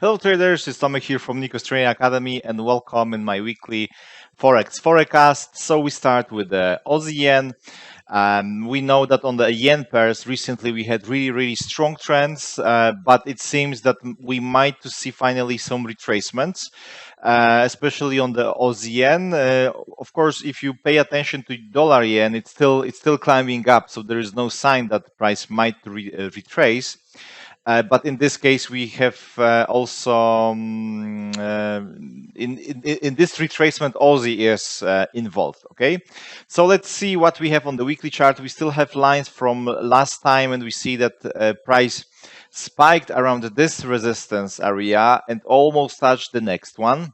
Hello traders, it's Tomek here from Nikos Trading Academy and welcome in my weekly Forex Forecast. So we start with the Aussie Yen. We know that on the yen pairs recently we had really strong trends, but it seems that we might to see finally some retracements, especially on the Aussie yen. Of course, if you pay attention to dollar yen, it's still climbing up, so there is no sign that the price might retrace. But in this case, we have also in this retracement, Aussie is involved. Okay, so let's see what we have on the weekly chart. We still have lines from last time, and we see that price spiked around this resistance area and almost touched the next one.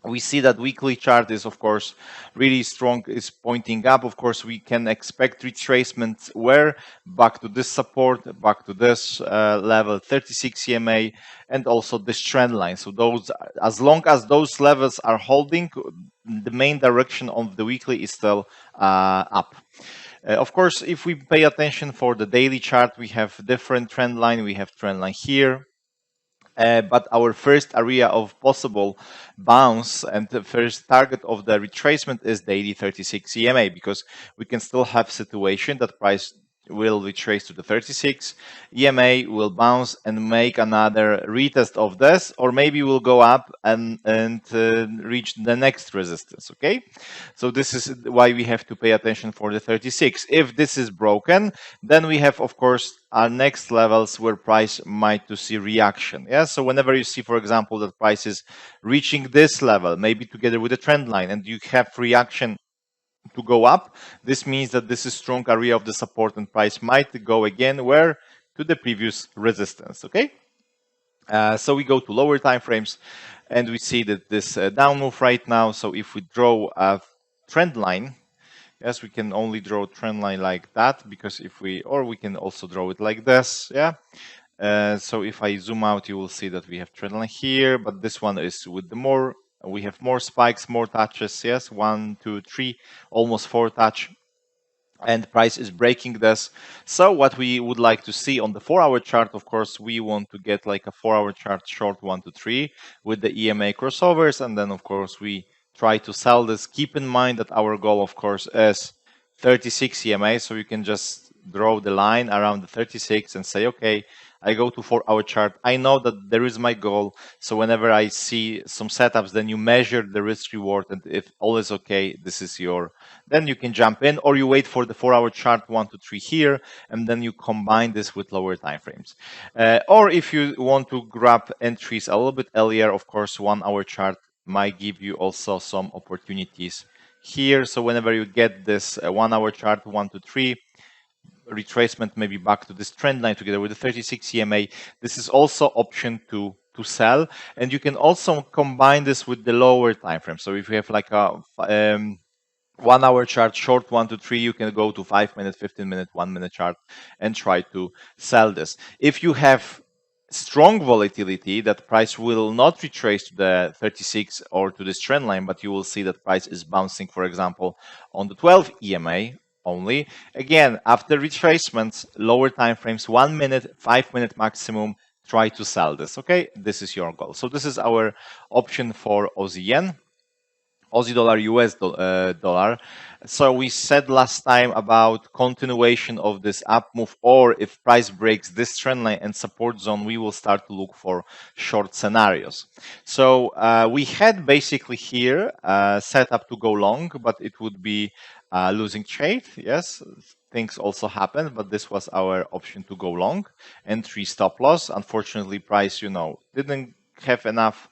We see that weekly chart is of course really strong, is pointing up. Of course we can expect retracements where back to this support, back to this level 36 EMA, and also this trend line. So those, as long as those levels are holding, the main direction of the weekly is still up. Of course, if we pay attention for the daily chart, we have different trend line. We have trend line here. But our first area of possible bounce and the first target of the retracement is daily 36 EMA, because we can still have situation that price will retrace to the 36, EMA will bounce and make another retest of this, or maybe will go up and reach the next resistance. Okay, so this is why we have to pay attention for the 36. If this is broken, then we have of course our next levels where price might to see reaction. Yeah, so whenever you see, for example, that price is reaching this level, maybe together with a trend line, and you have reaction to go up, this means that this is strong area of the support and price might go again where to the previous resistance. Okay, so we go to lower time frames and we see that this down move right now. So if we draw a trend line, yes, we can only draw a trend line like that, because if we, or we can also draw it like this. Yeah, so if I zoom out, you will see that we have trend line here, but this one is with the more, we have more spikes, more touches. Yes, 1, 2, 3, almost 4 touch, and price is breaking this. So what we would like to see on the 4-hour chart, of course, we want to get like a 4-hour chart short 1 to 3 with the EMA crossovers, and then of course we try to sell this. Keep in mind that our goal, of course, is 36 EMA, so you can just draw the line around the 36 and say, okay, I go to 4-hour chart. I know that there is my goal. So whenever I see some setups, then you measure the risk reward, and if all is okay, this is your, then you can jump in, or you wait for the 4-hour chart 1 to 3 here, and then you combine this with lower time frames. Or if you want to grab entries a little bit earlier, of course, 1-hour chart might give you also some opportunities here. So whenever you get this 1-hour chart 1 to 3 retracement, maybe back to this trend line together with the 36 EMA, this is also option to sell, and you can also combine this with the lower time frame. So if you have like a 1-hour chart short 1 to 3, you can go to 5-minute, 15-minute, 1-minute chart and try to sell this. If you have strong volatility, that price will not retrace to the 36 or to this trend line, but you will see that price is bouncing, for example, on the 12 EMA only. Again, after retracements, lower time frames, 1 minute, 5-minute maximum, try to sell this. Okay, this is your goal. So this is our option for Aussie yen. Aussie dollar, US dollar. So we said last time about continuation of this up move, or if price breaks this trend line and support zone, we will start to look for short scenarios. So we had basically here set up to go long, but it would be losing trade. Yes, things also happen, but this was our option to go long. Entry, stop loss. Unfortunately, price, didn't have enough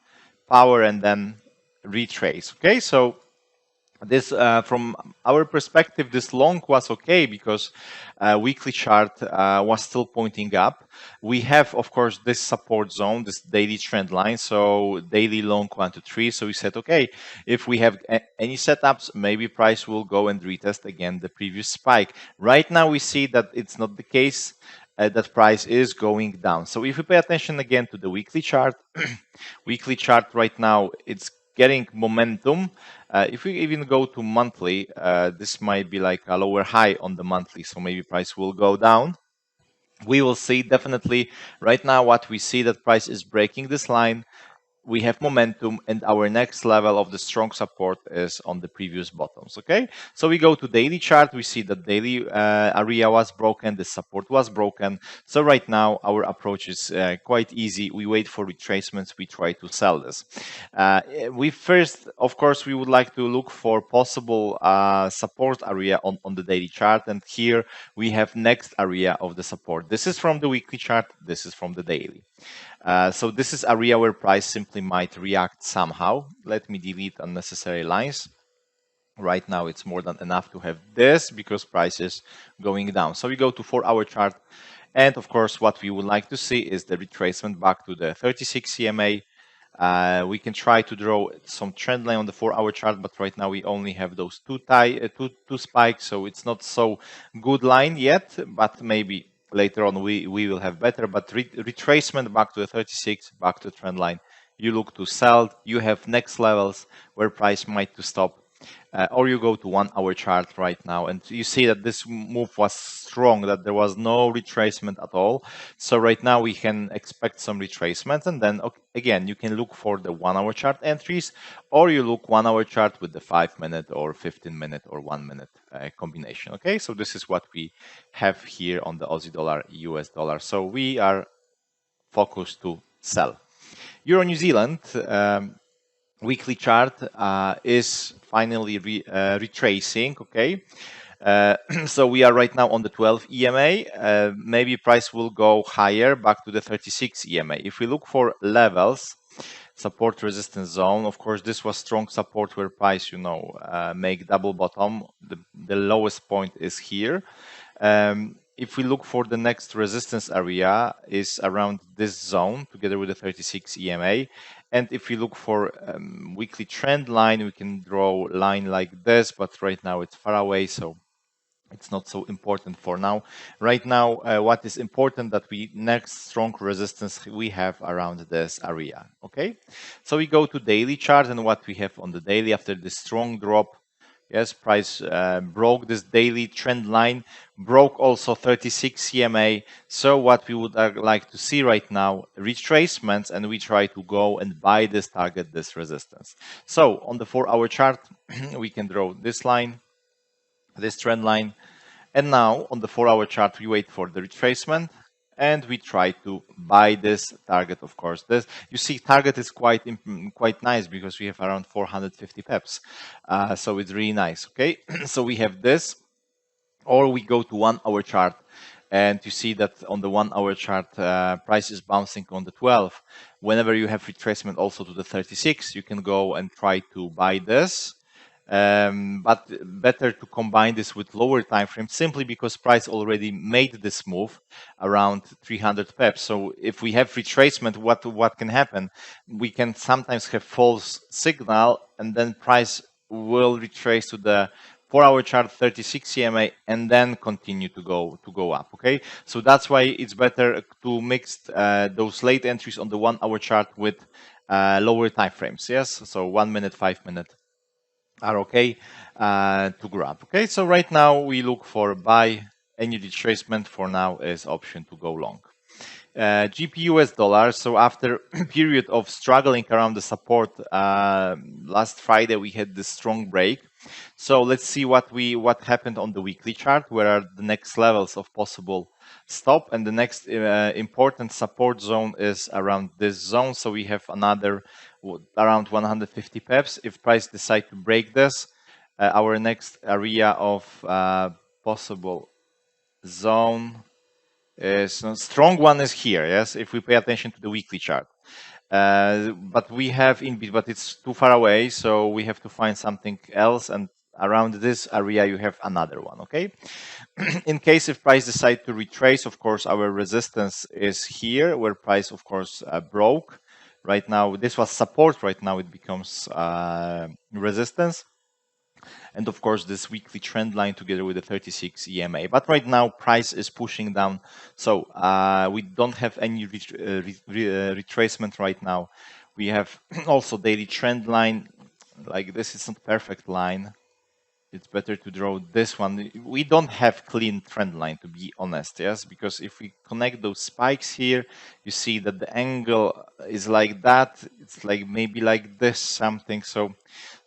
power and then retrace. Okay, so this from our perspective, this long was okay, because weekly chart was still pointing up. We have, of course, this support zone, this daily trend line, so daily long 1 to 3. So we said, okay, if we have any setups, maybe price will go and retest again the previous spike. Right now we see that it's not the case, that price is going down. So if we pay attention again to the weekly chart, weekly chart right now, it's getting momentum. If we even go to monthly, this might be like a lower high on the monthly, so maybe price will go down. we will see definitely right now what we see, that price is breaking this line. We have momentum, and our next level of the strong support is on the previous bottoms. Okay, so we go to daily chart. We see that daily area was broken, the support was broken. So right now our approach is quite easy. We wait for retracements, we try to sell this. We first, of course, we would like to look for possible support area on the daily chart, and here we have next area of the support. This is from the weekly chart, this is from the daily. So this is area where price simply might react somehow. Let me delete unnecessary lines. Right now it's more than enough to have this because price is going down. So we go to 4-hour chart, and of course what we would like to see is the retracement back to the 36 EMA. We can try to draw some trend line on the 4-hour chart, but right now we only have those two spikes, so it's not so good line yet, but maybe later on we will have better. But retracement back to the 36, back to the trend line, you look to sell, you have next levels where price might to stop. Or you go to 1-hour chart right now, and you see that this move was strong, that there was no retracement at all. So right now we can expect some retracement, and then again you can look for the 1-hour chart entries, or you look 1-hour chart with the 5-minute or 15-minute or 1-minute combination. Okay, so this is what we have here on the Aussie dollar, US dollar. So we are focused to sell. Euro New Zealand weekly chart is finally retracing. Okay, so we are right now on the 12 EMA. Maybe price will go higher back to the 36 EMA. If we look for levels, support resistance zone, of course this was strong support where price, you know, make double bottom. The lowest point is here. If we look for the next resistance area is around this zone together with the 36 EMA. And if we look for weekly trend line, we can draw a line like this, but right now it's far away, so it's not so important for now. Right now, what is important that we next strong resistance we have around this area. Okay, so we go to daily chart, and what we have on the daily after this strong drop. Yes, price broke this daily trend line, broke also 36 EMA. So what we would like to see right now, retracements, and we try to go and buy this target, this resistance. So on the 4-hour chart, we can draw this line, this trend line. And now on the 4-hour chart, we wait for the retracement, and we try to buy this target. Of course, this, you see, target is quite nice because we have around 450 peps, so it's really nice. Okay, so we have this, or we go to 1-hour chart, and you see that on the 1-hour chart, price is bouncing on the 12. Whenever you have retracement also to the 36, you can go and try to buy this. But better to combine this with lower time frame, simply because price already made this move around 300 peps. So if we have retracement, what can happen? We can sometimes have false signal, and then price will retrace to the 4-hour chart 36 EMA and then continue to go up. Okay, so that's why it's better to mix those late entries on the 1-hour chart with lower time frames. Yes, so 1 minute, 5 minute are okay to grab. Okay, so right now we look for buy. Any retracement for now is option to go long. GBPUSD. So after a period of struggling around the support, last Friday we had this strong break. So let's see what happened on the weekly chart. Where are the next levels of possible stop? And the next important support zone is around this zone. So we have another around 150 peps. If price decide to break this, our next area of possible zone is a strong one is here. Yes, if we pay attention to the weekly chart. But we have but it's too far away, so we have to find something else, and around this area you have another one. Okay, in case if price decide to retrace, of course our resistance is here where price of course broke. Right now this was support, right now it becomes resistance. And of course this weekly trend line together with the 36 EMA. But right now price is pushing down, so we don't have any retracement right now. We have also daily trend line, like this is not perfect line. it's better to draw this one. We don't have clean trend line, to be honest, yes, because if we connect those spikes here, you see that the angle is like that. It's like maybe like this something. So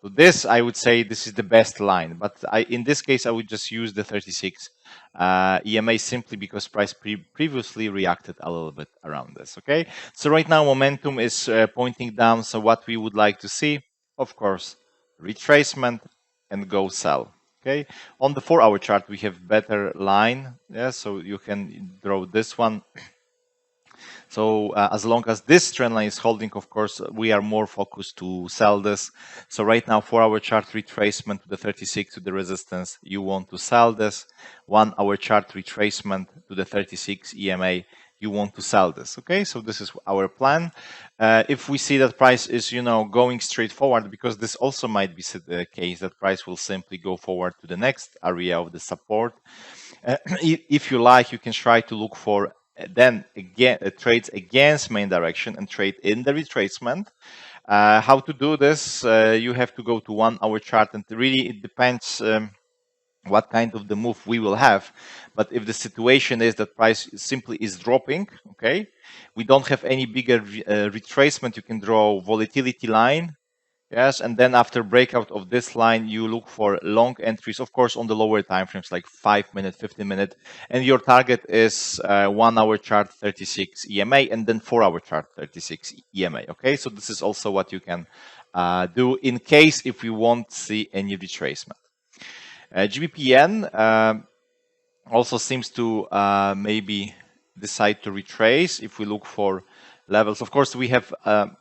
this, I would say, this is the best line. But in this case, I would just use the 36 EMA simply because price previously reacted a little bit around this. Okay, so right now momentum is pointing down. So what we would like to see, of course, retracement and go sell. Okay, on the 4-hour chart we have better line. Yeah, so you can draw this one. So as long as this trend line is holding, of course, we are more focused to sell this. So right now, 4-hour chart retracement to the 36 to the resistance, you want to sell this. 1-hour chart retracement to the 36 EMA, you want to sell this. Okay, so this is our plan. If we see that price is, going straight forward, because this also might be the case that price will simply go forward to the next area of the support. If you like, you can try to look for then again trades against main direction and trade in the retracement. How to do this? You have to go to 1-hour chart, and really it depends what kind of the move we will have. But if the situation is that price simply is dropping, okay, we don't have any bigger retracement, you can draw volatility line. Yes, and then after breakout of this line, you look for long entries, of course, on the lower time frames, like 5-minute, 15-minute, and your target is 1-hour chart 36 EMA, and then 4-hour chart 36 EMA. Okay, so this is also what you can do in case if you won't see any retracement. GBPN also seems to maybe decide to retrace if we look for levels. Of course, we have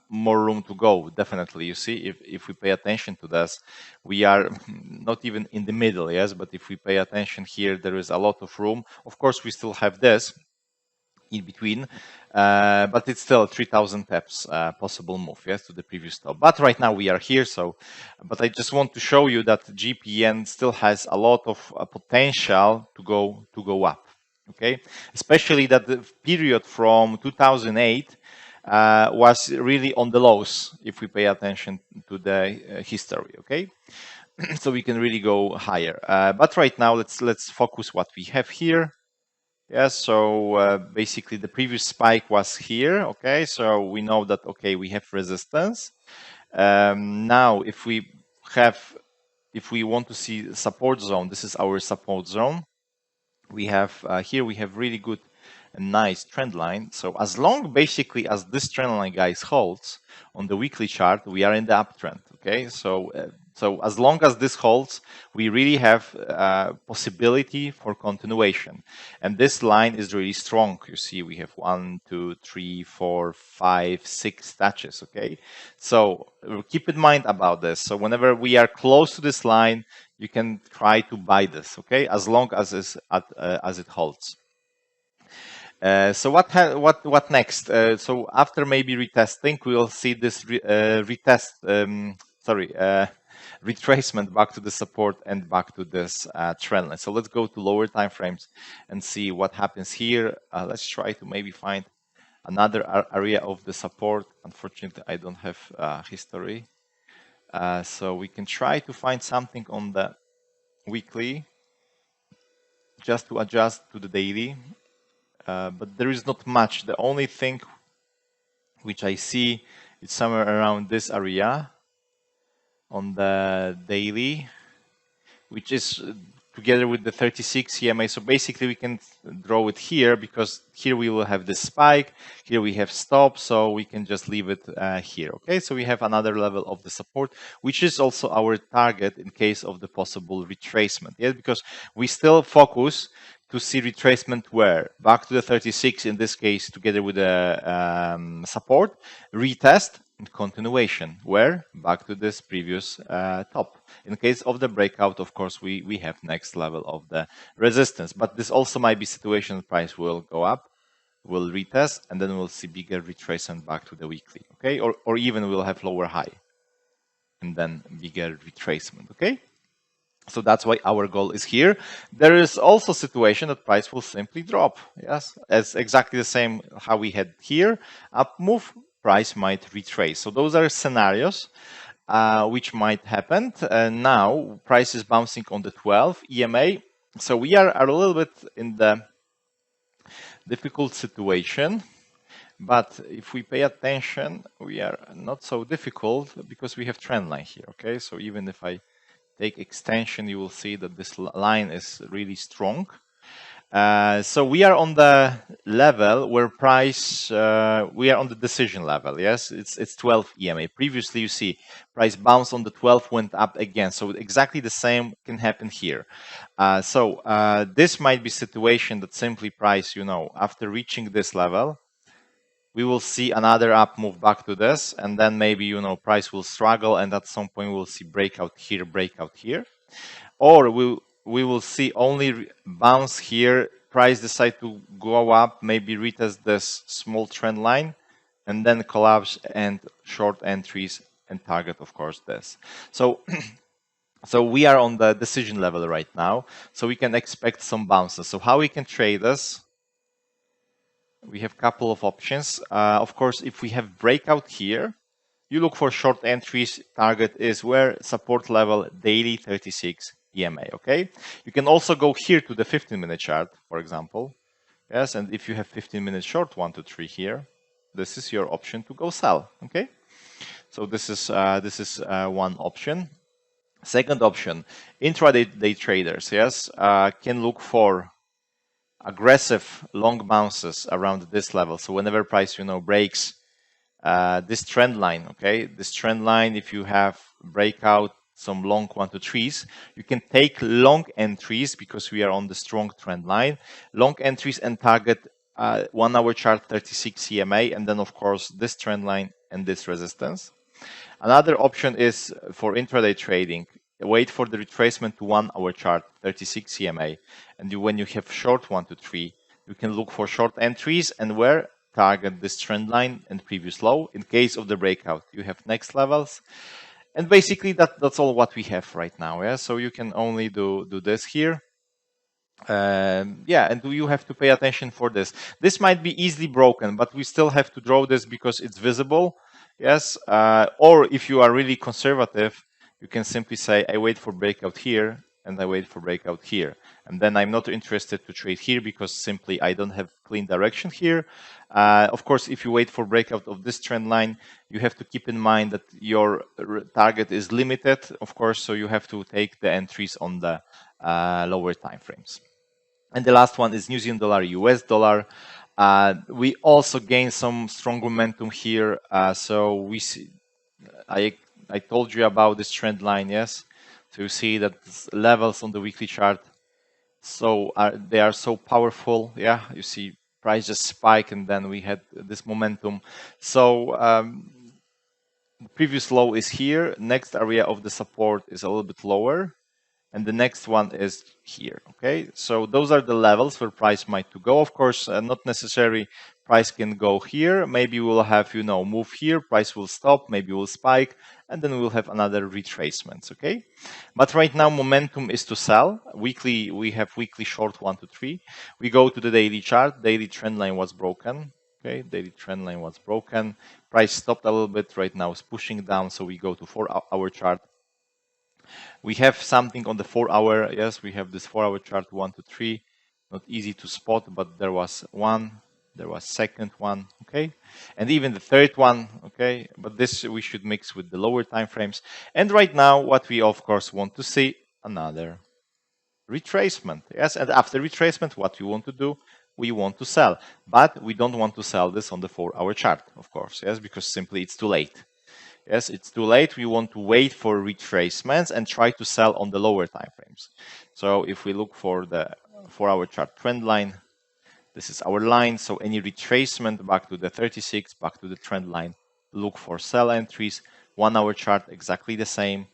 more room to go, definitely. You see, if we pay attention to this, we are not even in the middle, yes, but if we pay attention here, there is a lot of room. Of course, we still have this in between, but it's still 3,000 peps possible move, yes, to the previous top. But right now we are here, so, but I just want to show you that GPN still has a lot of potential to go up, okay? Especially that the period from 2008 was really on the lows if we pay attention to the history, okay? So we can really go higher. But right now, let's focus what we have here. Yeah, so basically the previous spike was here, okay? So we know that, okay, we have resistance. Now, if we want to see support zone, this is our support zone. We have here we have really good and nice trend line. So as long basically as this trend line, guys, holds on the weekly chart, we are in the uptrend. Okay, so so as long as this holds, we really have possibility for continuation. And this line is really strong. You see, we have 1, 2, 3, 4, 5, 6 touches. Okay, so keep in mind about this. So whenever we are close to this line, you can try to buy this, okay, as long as it holds. So what next? So after maybe retesting, we will see this retracement back to the support and back to this trend line. So let's go to lower time frames and see what happens here. Let's try to maybe find another area of the support. Unfortunately, I don't have history. So we can try to find something on the weekly just to adjust to the daily. But there is not much. The only thing which I see is somewhere around this area on the daily, which is together with the 36 EMA. So basically we can draw it here because here we will have this spike, here we have stop, so we can just leave it here. Okay, so we have another level of the support, which is also our target in case of the possible retracement. Yeah, because we still focus to see retracement where? Back to the 36 in this case, together with the support, retest, and continuation. Where? Back to this previous top. In case of the breakout, of course, we have next level of the resistance. But this also might be situation price will go up, will retest, and then we'll see bigger retracement back to the weekly. Okay, or even we'll have lower high and then bigger retracement. Okay. So that's why our goal is here. There is also a situation that price will simply drop. Yes, it's exactly the same how we had here. Up move, price might retrace. So those are scenarios. which might happen. Now, price is bouncing on the 12 EMA. So we are a little bit in the difficult situation. But if we pay attention, we are not so difficult because we have trend line here. Okay, so even if I take extension, you will see that this line is really strong. So we are on the level where price, we are on the decision level. Yes, it's 12 EMA. Previously, you see price bounced on the 12, went up again. So exactly the same can happen here. This might be situation that simply price, after reaching this level, we will see another up move back to this, and then maybe, price will struggle, and at some point we'll see breakout here. Or we will see only bounce here, price decide to go up, maybe retest this small trend line, and then collapse and short entries and target, of course, this. So we are on the decision level right now, so we can expect some bounces. So how we can trade this? We have a couple of options. Of course, if we have breakout here, you look for short entries. Target is where support level daily 36 EMA. Okay. You can also go here to the 15-minute chart, for example. Yes, and if you have 15-minute short 1 to 3 here, this is your option to go sell. Okay. So this is one option. Second option, intraday traders. Yes, can look for aggressive long bounces around this level. So whenever price breaks this trend line, okay, this trend line, if you have breakout some long 1 to 3s, you can take long entries because we are on the strong trend line, long entries, and target 1 hour chart 36 EMA, and then of course this trend line and this resistance. Another option is for intraday trading. Wait for the retracement to 1 hour chart 36 EMA, and when you have short 1 to 3, you can look for short entries and where target this trend line and previous low. In case of the breakout, you have next levels, and basically that's all what we have right now. Yeah, so you can only do this here. Yeah, and you have to pay attention for this. This might be easily broken, but we still have to draw this because it's visible. Yes, or if you are really conservative, you can simply say, I wait for breakout here, and I wait for breakout here. And then I'm not interested to trade here because simply I don't have clean direction here. Of course, if you wait for breakout of this trend line, you have to keep in mind that your target is limited, of course, so you have to take the entries on the lower time frames. And the last one is New Zealand dollar, US dollar. We also gain some strong momentum here. So we see, I told you about this trend line, yes. So you see that levels on the weekly chart, so they are so powerful. Yeah, you see price just spike, and then we had this momentum. So the previous low is here. Next area of the support is a little bit lower, and the next one is here. Okay, so those are the levels where price might to go. Of course, not necessarily price can go here. Maybe we'll have move here, price will stop, maybe will spike, and then we'll have another retracements. Okay, but right now momentum is to sell. Weekly, we have weekly short 1 to 3. We go to the daily chart. Daily trend line was broken. Okay, daily trend line was broken. Price stopped a little bit. Right now is pushing down, so we go to 4-hour chart. We have something on the 4-hour. Yes, we have this 4-hour chart 1 to 3. Not easy to spot, but there was one, there was second one, okay, and even the third one, okay. But this we should mix with the lower time frames. And right now, what we of course want to see, another retracement. Yes, and after retracement, what we want to do, we want to sell, but we don't want to sell this on the 4-hour chart, of course. Yes, because simply it's too late. Yes, it's too late. We want to wait for retracements and try to sell on the lower time frames. So if we look for the 4-hour chart trend line, this is our line. So any retracement back to the 36, back to the trend line, look for sell entries. 1-hour chart, exactly the same.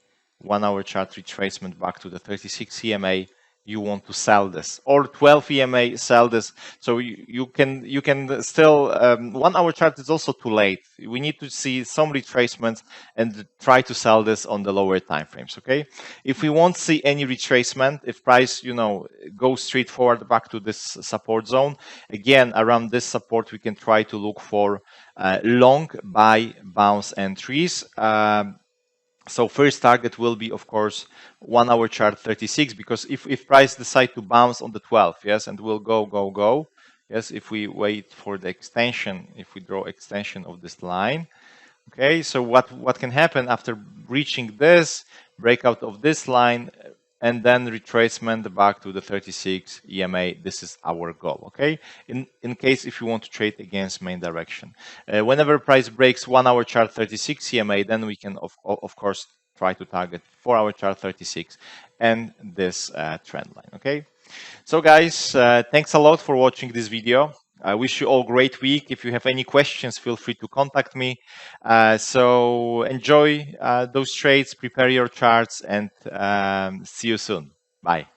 1-hour chart retracement back to the 36 EMA. You want to sell this, or 12 EMA, sell this. So you can still 1-hour chart is also too late. We need to see some retracements and try to sell this on the lower time frames. Okay, if we won't see any retracement, if price goes straight forward back to this support zone, again around this support we can try to look for long buy bounce entries. So first target will be, of course, 1 hour chart 36, because if price decide to bounce on the 12th, yes, and will go, yes, if we wait for the extension, if we draw extension of this line, okay, so what can happen after reaching this breakout of this line and then retracement back to the 36 EMA? This is our goal, okay, in case if you want to trade against main direction. Whenever price breaks 1 hour chart 36 EMA, then we can of course try to target 4 hour chart 36 and this trend line, okay. So guys, thanks a lot for watching this video. I wish you all great week. If you have any questions, feel free to contact me. So enjoy those trades, prepare your charts, and see you soon. Bye.